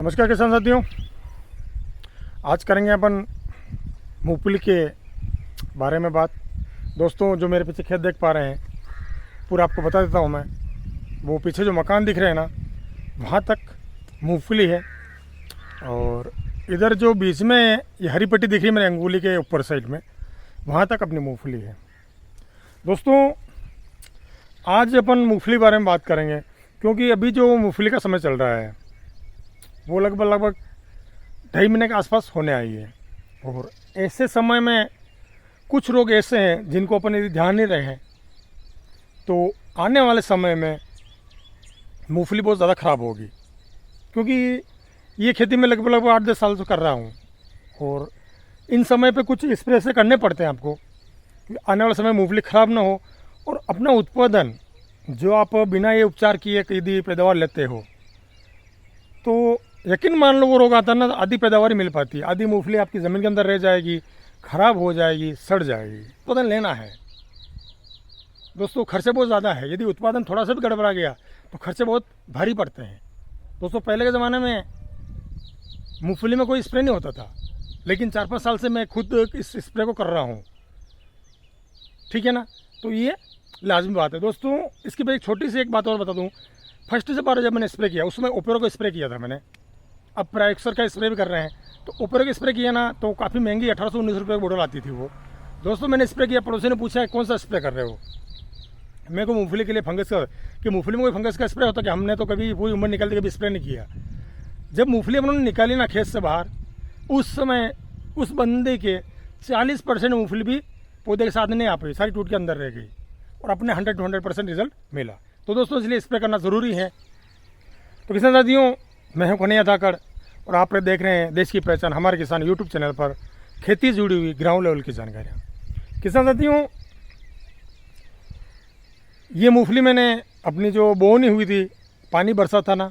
नमस्कार किसान साथियों, आज करेंगे अपन मूंगफली के बारे में बात। दोस्तों, जो मेरे पीछे खेत देख पा रहे हैं पूरा आपको बता देता हूँ मैं। वो पीछे जो मकान दिख रहे हैं ना, वहाँ तक मूंगफली है। और इधर जो बीच में ये हरी पट्टी दिख रही है मेरे अंगुली के ऊपर साइड में, वहाँ तक अपनी मूंगफली है। दोस्तों, आज अपन मूंगफली के बारे में बात करेंगे क्योंकि अभी जो मूंगफली का समय चल रहा है वो लगभग 2.5 महीने के आसपास होने आई है। और ऐसे समय में कुछ रोग ऐसे हैं जिनको अपन यदि ध्यान नहीं रहे हैं तो आने वाले समय में मूंगफली बहुत ज़्यादा ख़राब होगी। क्योंकि ये खेती में लगभग 8-10 साल से कर रहा हूँ और इन समय पे कुछ स्प्रे से करने पड़ते हैं आपको कि आने वाले समय मूंगफली ख़राब ना हो और अपना उत्पादन जो आप बिना ये उपचार किए यदि पैदावार लेते हो तो यकीन मान लो वो रोग आता है ना, आधी पैदावार ही मिल पाती है। आधी मूंगफली आपकी ज़मीन के अंदर रह जाएगी, ख़राब हो जाएगी, सड़ जाएगी। उत्पादन लेना है दोस्तों, खर्चे बहुत ज़्यादा है। यदि उत्पादन थोड़ा सा भी गड़बड़ा गया तो खर्चे बहुत भारी पड़ते हैं। दोस्तों, पहले के ज़माने में मूंगफली में कोई स्प्रे नहीं होता था, लेकिन 4-5 साल से मैं खुद इस स्प्रे को कर रहा हूँ। ठीक है ना, तो ये लाजमी बात है। दोस्तों, इसकी मैं एक छोटी सी एक बात और बता दूँ। फर्स्ट से बार जब मैंने स्प्रे किया उसमें ओपेरो का स्प्रे किया था मैंने। अब प्राइक्सर का स्प्रे भी कर रहे हैं तो ओपेरो का स्प्रे किया ना तो काफ़ी महंगी 1819 रुपये की बोतल आती थी वो। दोस्तों, मैंने स्प्रे किया, पड़ोसी ने पूछा कौन सा स्प्रे कर रहे हो। मेरे को मूंगफली के लिए फंगस का, कि मूंगफली में कोई फंगस का स्प्रे होता कि हमने तो कभी पूरी उम्र निकलती कभी स्प्रे नहीं किया। जब मूंगफली उन्होंने निकाली ना खेत से बाहर, उस समय उस बंदे के 40% मूंगफली भी पौधे के साथ नहीं आ पाई, सारी टूट के अंदर रह गई और अपने 100% रिजल्ट मिला। तो दोस्तों, इसलिए स्प्रे करना ज़रूरी है। तो किसान साथियों, मैं हूं कन्हैया धाकड़ और आप देख रहे हैं देश की पहचान हमारे किसान यूट्यूब चैनल पर खेती जुड़ी हुई ग्राउंड लेवल की जानकारियाँ। किसान साथियों, ये मूंगफली मैंने अपनी जो बोनी हुई थी, पानी बरसा था ना,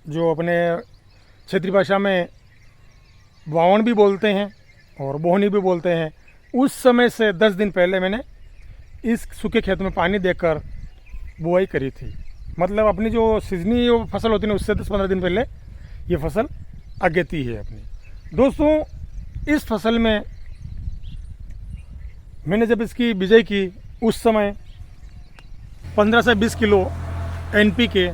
जो अपने क्षेत्रीय भाषा में वावण भी बोलते हैं और बोहनी भी बोलते हैं, उस समय से 10 दिन पहले मैंने इस सूखे खेत में पानी देकर बुआई करी थी। मतलब अपनी जो सीजनी फसल होती है उससे 10-15 दिन पहले ये फसल अगेती है अपनी। दोस्तों, इस फसल में मैंने जब इसकी बिजाई की उस समय 15 से 20 किलो NPK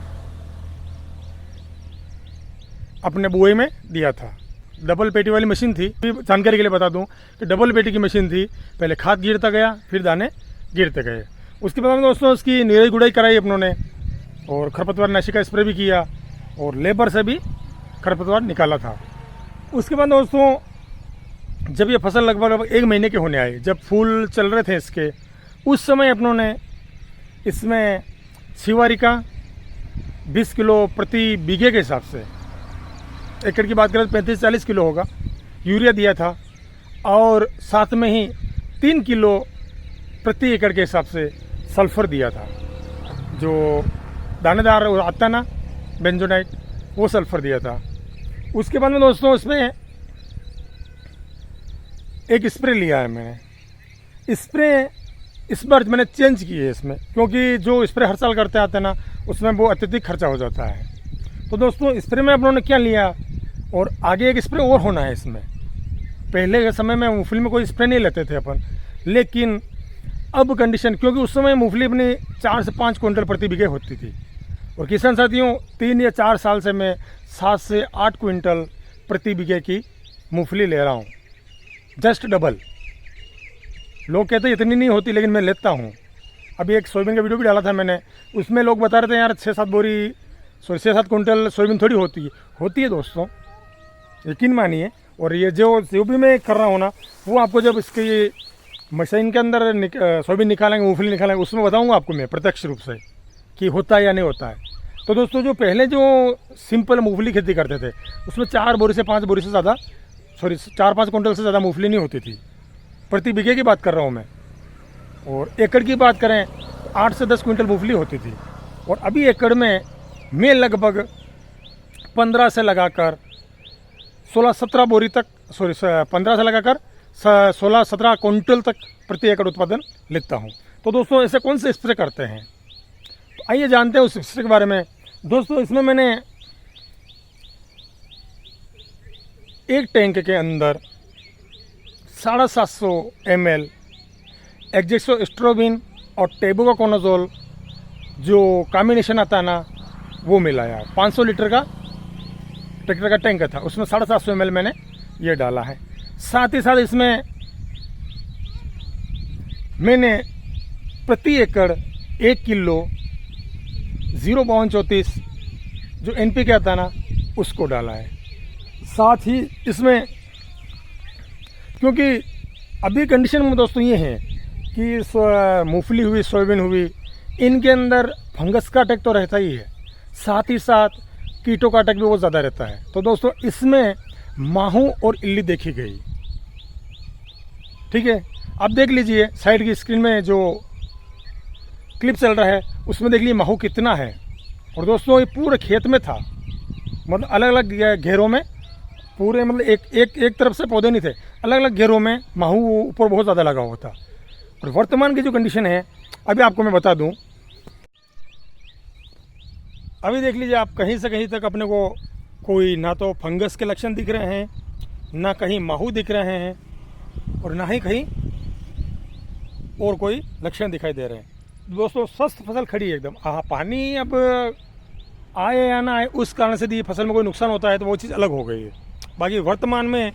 अपने बुआई में दिया था। डबल पेटी वाली मशीन थी। जानकारी के लिए बता दूं कि डबल पेटी की मशीन थी। पहले खाद गिरता गया, फिर दाने गिरते गए। उसके बाद में दोस्तों उसकी निराई गुड़ाई कराई अपनों ने और खरपतवार नाशी का स्प्रे भी किया और लेबर से भी खरपतवार निकाला था। उसके बाद दोस्तों जब ये फसल लगभग 1 महीने के होने आए, जब फूल चल रहे थे इसके, उस समय अपनों ने इसमें शिवारी का 20 किलो प्रति बीघे के हिसाब से, एकड़ की बात करें तो 35-40 किलो होगा, यूरिया दिया था। और साथ में ही 3 किलो प्रति एकड़ के हिसाब से सल्फर दिया था। जो दानेदार आता ना बेंजोनाइट, वो सल्फर दिया था। उसके बाद में दोस्तों इसमें एक स्प्रे लिया है मैंने। स्प्रे इस बार मैंने चेंज की है इसमें, क्योंकि जो स्प्रे हर साल करते आते हैं ना उसमें वो अत्यधिक खर्चा हो जाता है। तो दोस्तों, स्प्रे में अपनों ने क्या लिया और आगे एक स्प्रे और होना है इसमें। पहले के समय में मूंगफली में कोई स्प्रे नहीं लेते थे अपन, लेकिन अब कंडीशन, क्योंकि उस समय मूंगफली अपनी 4 से 5 क्विंटल प्रति बीघे होती थी और किसान साथियों 3 या 4 साल से मैं 7 से 8 क्विंटल प्रति बीघे की मूंगफली ले रहा हूँ, जस्ट डबल। लोग कहते हैं इतनी नहीं होती, लेकिन मैं लेता हूँ। अभी एक सोयाबीन का वीडियो भी डाला था मैंने, उसमें लोग बता रहे थे यार 6-7 क्विंटल सोयाबीन थोड़ी होती है दोस्तों, यकीन मानिए। और ये जो भी मैं कर रहा हूँ ना, वो आपको जब इसकी मशीन के अंदर सोयाबीन निकालेंगे, मूंगफली निकालेंगे, उसमें बताऊंगा आपको मैं प्रत्यक्ष रूप से कि होता है या नहीं होता है। तो दोस्तों, जो पहले जो सिंपल मूंगफली खेती करते थे उसमें 4 बोरी से 5 बोरी से ज़्यादा, 4-5 क्विंटल से ज़्यादा मूंगफली नहीं होती थी। प्रति बीघे की बात कर रहा हूँ मैं। और एकड़ की बात करें 8 से 10 क्विंटल मूंगफली होती थी। और अभी एकड़ में मैं लगभग 15 से लगाकर 16-17 बोरी तक, 15 से लगाकर 16-17 क्विंटल तक प्रति एकड़ उत्पादन लेता हूँ। तो दोस्तों, ऐसे कौन से स्प्रे करते हैं, तो आइए जानते हैं उस स्प्रे के बारे में। दोस्तों, इसमें मैंने एक टैंक के अंदर 750 ml एक्जेक्सोस्ट्रोबिन और टेबुकोकोनाजोल जो कॉम्बिनेशन आता है ना, वो मिलाया। 500 लीटर का ट्रैक्टर का टैंक था, उसमें 750 ml मैंने ये डाला है। साथ ही साथ इसमें मैंने प्रति एकड़ 1 किलो 05234 जो NPK आता है ना, उसको डाला है। साथ ही इसमें, क्योंकि अभी कंडीशन में दोस्तों ये है कि मूंगफली हुई, सोयाबीन हुई, इनके अंदर फंगस का अटैक तो रहता ही है, साथ ही साथ कीटों का अटैक भी बहुत ज़्यादा रहता है। तो दोस्तों इसमें माहू और इल्ली देखी गई। ठीक है, आप देख लीजिए साइड की स्क्रीन में जो क्लिप चल रहा है उसमें देख लीजिए माहू कितना है। और दोस्तों ये पूरे खेत में था, मतलब अलग अलग घेरों में, पूरे मतलब एक तरफ से पौधे नहीं थे, अलग अलग घेरों में माहू ऊपर बहुत ज़्यादा लगा हुआ था। और वर्तमान की जो कंडीशन है अभी आपको मैं बता दूं, अभी देख लीजिए आप, कहीं से कहीं तक अपने को कोई ना तो फंगस के लक्षण दिख रहे हैं, ना कहीं माहू दिख रहे हैं, और ना ही कहीं और कोई लक्षण दिखाई दे रहे हैं। दोस्तों स्वस्थ फसल खड़ी है एकदम। हाँ, पानी अब आए या ना आए उस कारण से दी फसल में कोई नुकसान होता है तो वो चीज़ अलग हो गई है। बाकी वर्तमान में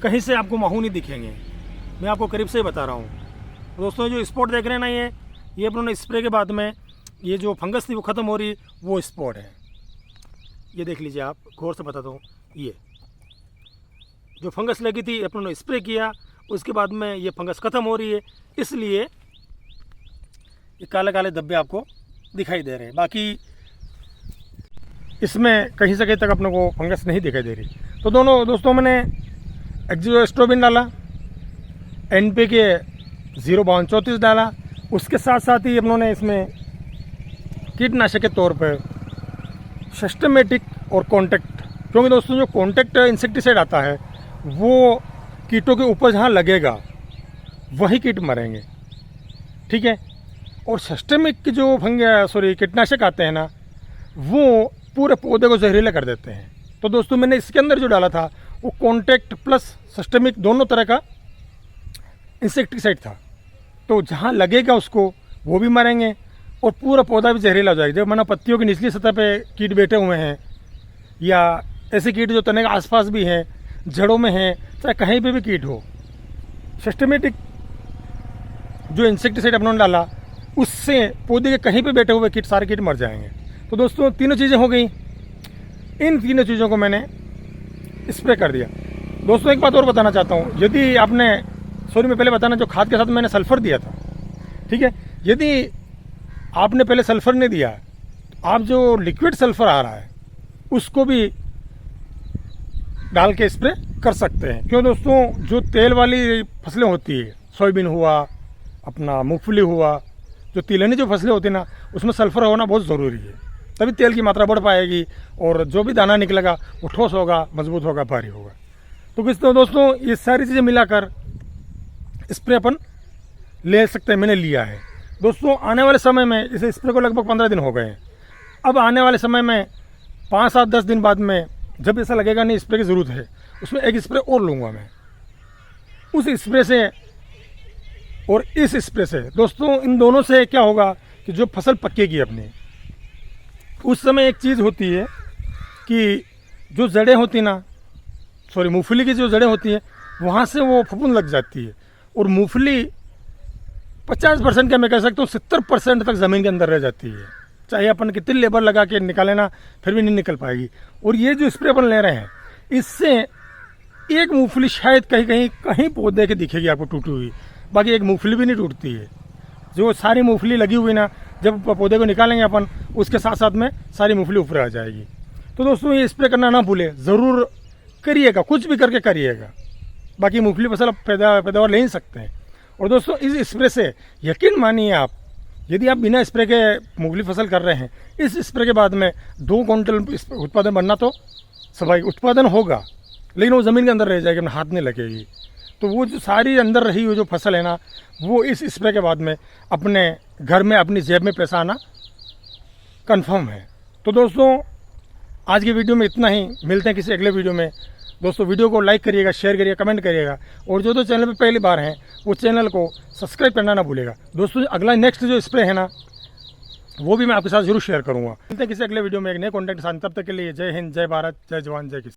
कहीं से आपको माहू नहीं दिखेंगे, मैं आपको करीब से बता रहा हूँ। दोस्तों जो स्पॉट देख रहे हैं ना, ये अपने स्प्रे के बाद में ये जो फंगस थी वो ख़त्म हो रही, वो स्पॉट है। ये देख लीजिए आप, गौर से बताता हूँ, ये जो फंगस लगी थी अपने स्प्रे किया, उसके बाद में ये फंगस ख़त्म हो रही है, इसलिए ये काले काले धब्बे आपको दिखाई दे रहे हैं। बाकी इसमें कहीं से कहीं तक अपने को फंगस नहीं दिखाई दे रही। तो दोनों दोस्तों मैंने एक्जेक्सोस्ट्रोबिन डाला, NPK 05234 डाला, उसके साथ साथ ही अपनों इसमें कीटनाशक के तौर पर सिस्टमेटिक और कॉन्टैक्ट, क्योंकि दोस्तों जो कॉन्टैक्ट इंसेक्टिसाइड आता है वो कीटों के ऊपर जहाँ लगेगा वही कीट मरेंगे। ठीक है, और सिस्टमिक जो कीटनाशक आते हैं ना, वो पूरे पौधे को जहरीला कर देते हैं। तो दोस्तों मैंने इसके अंदर जो डाला था वो कॉन्टैक्ट प्लस सिस्टमिक दोनों तरह का इंसेक्टिसाइड था। तो जहाँ लगेगा उसको वो भी मरेंगे और पूरा पौधा भी जहरीला हो जाएगा। जब माना पत्तियों की निचली सतह पे कीट बैठे हुए हैं, या ऐसे कीट जो तने के आसपास भी हैं, जड़ों में हैं, चाहे कहीं पे भी कीट हो, सिस्टमेटिक जो इंसेक्टिसाइड अपनों ने डाला उससे पौधे के कहीं पे बैठे हुए कीट, सारे कीट मर जाएंगे। तो दोस्तों तीनों चीज़ें हो गई, इन तीनों चीज़ों को मैंने स्प्रे कर दिया। दोस्तों एक बात और बताना चाहता हूँ, यदि आपने, मैं पहले बताना, जो खाद के साथ मैंने सल्फ़र दिया था, ठीक है, यदि आपने पहले सल्फ़र नहीं दिया, आप जो लिक्विड सल्फ़र आ रहा है उसको भी डाल के स्प्रे कर सकते हैं। क्यों दोस्तों, जो तेल वाली फसलें होती है, सोयाबीन हुआ, अपना मूंगफली हुआ, जो तिलहनी जो फसलें होती है ना, उसमें सल्फ़र होना बहुत ज़रूरी है, तभी तेल की मात्रा बढ़ पाएगी और जो भी दाना निकलेगा वो ठोस होगा, मजबूत होगा, भारी होगा। तो किस तरह दोस्तों ये सारी चीज़ें मिलाकर स्प्रे अपन ले सकते हैं, मैंने लिया है। दोस्तों आने वाले समय में, इस स्प्रे को लगभग 15 दिन हो गए हैं, अब आने वाले समय में 5, 7, 10 दिन बाद में जब ऐसा लगेगा नहीं स्प्रे की ज़रूरत है, उसमें एक स्प्रे और लूँगा मैं। उस स्प्रे से और इस स्प्रे से दोस्तों, इन दोनों से क्या होगा कि जो फसल पकेगी अपनी, उस समय एक चीज़ होती है कि जो जड़ें होती ना, मूंगफली की जो जड़ें होती हैं, वहाँ से वो फफूंद लग जाती है, और मूंगफली 50% का मैं कह सकता हूँ 70% तक ज़मीन के अंदर रह जाती है। चाहे अपन कितनी लेबर लगा के निकाले ना, फिर भी नहीं निकल पाएगी। और ये जो स्प्रे अपन ले रहे हैं, इससे एक मूंगफली शायद कहीं पौधे के दिखेगी आपको टूटी हुई, बाकी एक मूंगफली भी नहीं टूटती है। जो सारी मूंगफली लगी हुई ना, जब पौधे को निकालेंगे अपन, उसके साथ साथ में सारी मूंगफली ऊपर आ जाएगी। तो दोस्तों ये स्प्रे करना ना भूलें, ज़रूर करिएगा, कुछ भी करके करिएगा, बाकी मूंगफली फसल पैदावार ले ही सकते हैं। और दोस्तों इस स्प्रे से यकीन मानिए आप, यदि आप बिना स्प्रे के मूंगफली फसल कर रहे हैं, इस स्प्रे के बाद में 2 क्विंटल उत्पादन बनना तो स्वाभाविक उत्पादन होगा, लेकिन वो ज़मीन के अंदर रह जाएगी, अपने हाथ नहीं लगेगी। तो वो जो सारी अंदर रही हुई जो फसल है ना, वो इस स्प्रे के बाद में अपने घर में, अपनी जेब में पैसा आना कन्फर्म है। तो दोस्तों आज की वीडियो में इतना ही, मिलते हैं किसी अगले वीडियो में। दोस्तों वीडियो को लाइक करिएगा, शेयर करिएगा, कमेंट करिएगा, और जो चैनल पे पहली बार हैं वो चैनल को सब्सक्राइब करना ना भूलेगा। दोस्तों अगला नेक्स्ट जो स्प्रे है ना वो भी मैं आपके साथ जरूर शेयर करूँगा। मिलते हैं किसी अगले वीडियो में एक नए कॉन्टेंट के साथ। तब तक के लिए जय हिंद, जय भारत, जय जवान, जय किसान।